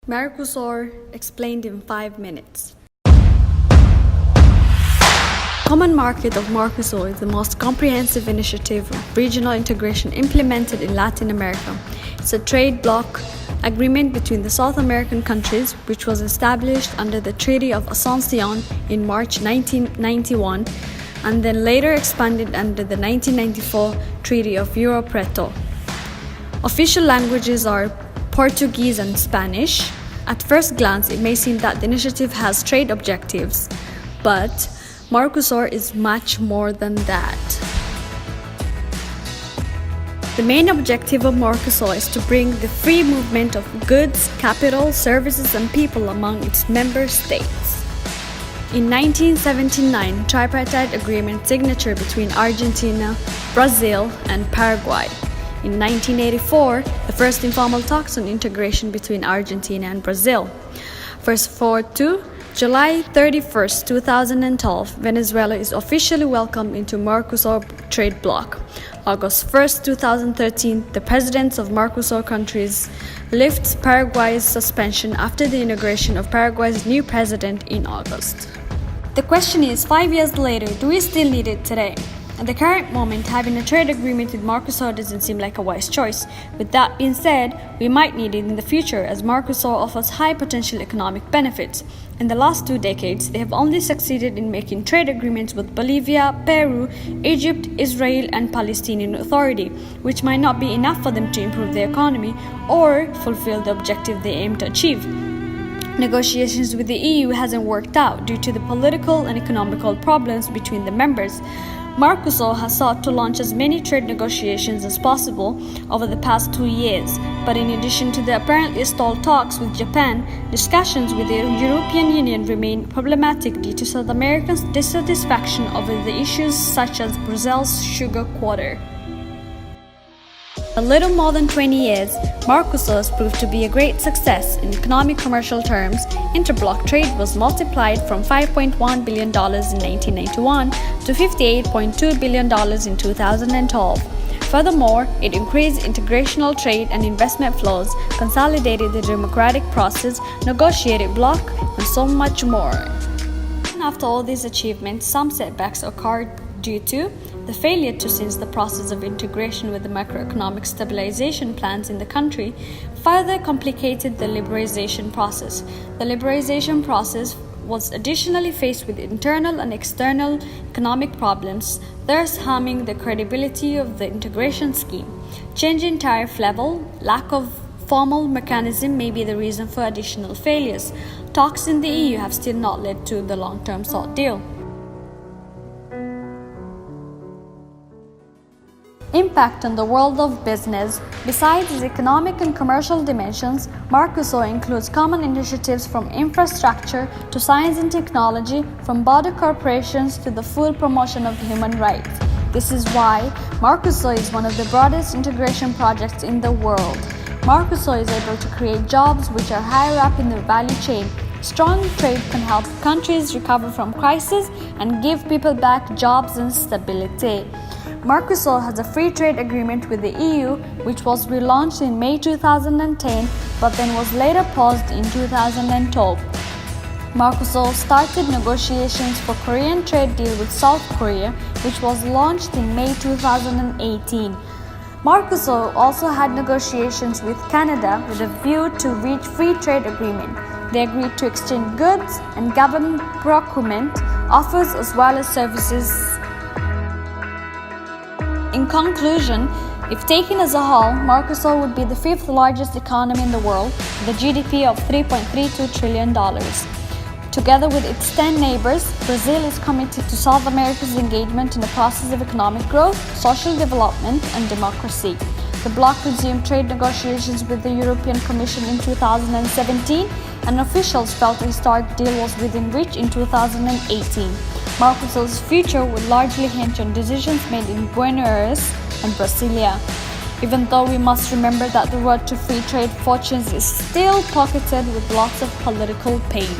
Mercosur explained in 5 minutes. Common Market of Mercosur is the most comprehensive initiative of regional integration implemented in Latin America. It's a trade bloc agreement between the South American countries, which was established under the Treaty of Asuncion in March 1991 and then later expanded under the 1994 Treaty of Rio Preto. Official languages are Portuguese and Spanish. At first glance, it may seem that the initiative has trade objectives, but Mercosur is much more than that. The main objective of Mercosur is to bring the free movement of goods, capital, services, and people among its member states. In 1979, tripartite agreement signature between Argentina, Brazil, and Paraguay. In 1984, the first informal talks on integration between Argentina and Brazil. Verse 4-2, July 31, 2012, Venezuela is officially welcomed into Mercosur trade bloc. August 1, 2013, the presidents of Mercosur countries lifts Paraguay's suspension after the inauguration of Paraguay's new president in August. The question is, 5 years later, do we still need it today? At the current moment, having a trade agreement with Mercosur doesn't seem like a wise choice. With that being said, we might need it in the future as Mercosur offers high potential economic benefits. In the last 2 decades, they have only succeeded in making trade agreements with Bolivia, Peru, Egypt, Israel, and Palestinian Authority, which might not be enough for them to improve their economy or fulfill the objective they aim to achieve. Negotiations with the EU hasn't worked out due to the political and economical problems between the members. Mercosur has sought to launch as many trade negotiations as possible over the past 2 years, but in addition to the apparently stalled talks with Japan, discussions with the European Union remain problematic due to South Americans' dissatisfaction over the issues such as Brazil's sugar quota. A little more than 20 years, Mercosur has proved to be a great success. In economic commercial terms, interbloc trade was multiplied from $5.1 billion in 1991 to $58.2 billion in 2012. Furthermore, it increased integrational trade and investment flows, consolidated the democratic process, negotiated bloc, and so much more. After all these achievements, some setbacks occurred due to the failure to cease the process of integration with the macroeconomic stabilization plans in the country further complicated the liberalization process. The liberalization process was additionally faced with internal and external economic problems, thus harming the credibility of the integration scheme. Change in tariff level, lack of formal mechanism may be the reason for additional failures. Talks in the EU have still not led to the long-term sought deal. Impact on the world of business. Besides its economic and commercial dimensions, Mercosur includes common initiatives from infrastructure to science and technology, from border corporations to the full promotion of human rights. This is why Mercosur is one of the broadest integration projects in the world. Mercosur is able to create jobs which are higher up in the value chain. Strong trade can help countries recover from crisis and give people back jobs and stability. Mercosur has a free trade agreement with the EU, which was relaunched in May 2010 but then was later paused in 2012. Mercosur started negotiations for Korean trade deal with South Korea, which was launched in May 2018. Mercosur also had negotiations with Canada with a view to reach free trade agreement. They agreed to exchange goods and government procurement offers as well as services. In conclusion, if taken as a whole, Mercosur would be the 5th largest economy in the world with a GDP of $3.32 trillion. Together with its 10 neighbors, Brazil is committed to South America's engagement in the process of economic growth, social development, and democracy. The bloc resumed trade negotiations with the European Commission in 2017, and officials felt a historic deal was within reach in 2018. Mercosur's future would largely hinge on decisions made in Buenos Aires and Brasilia. Even though we must remember that the road to free trade fortunes is still pocketed with lots of political pain.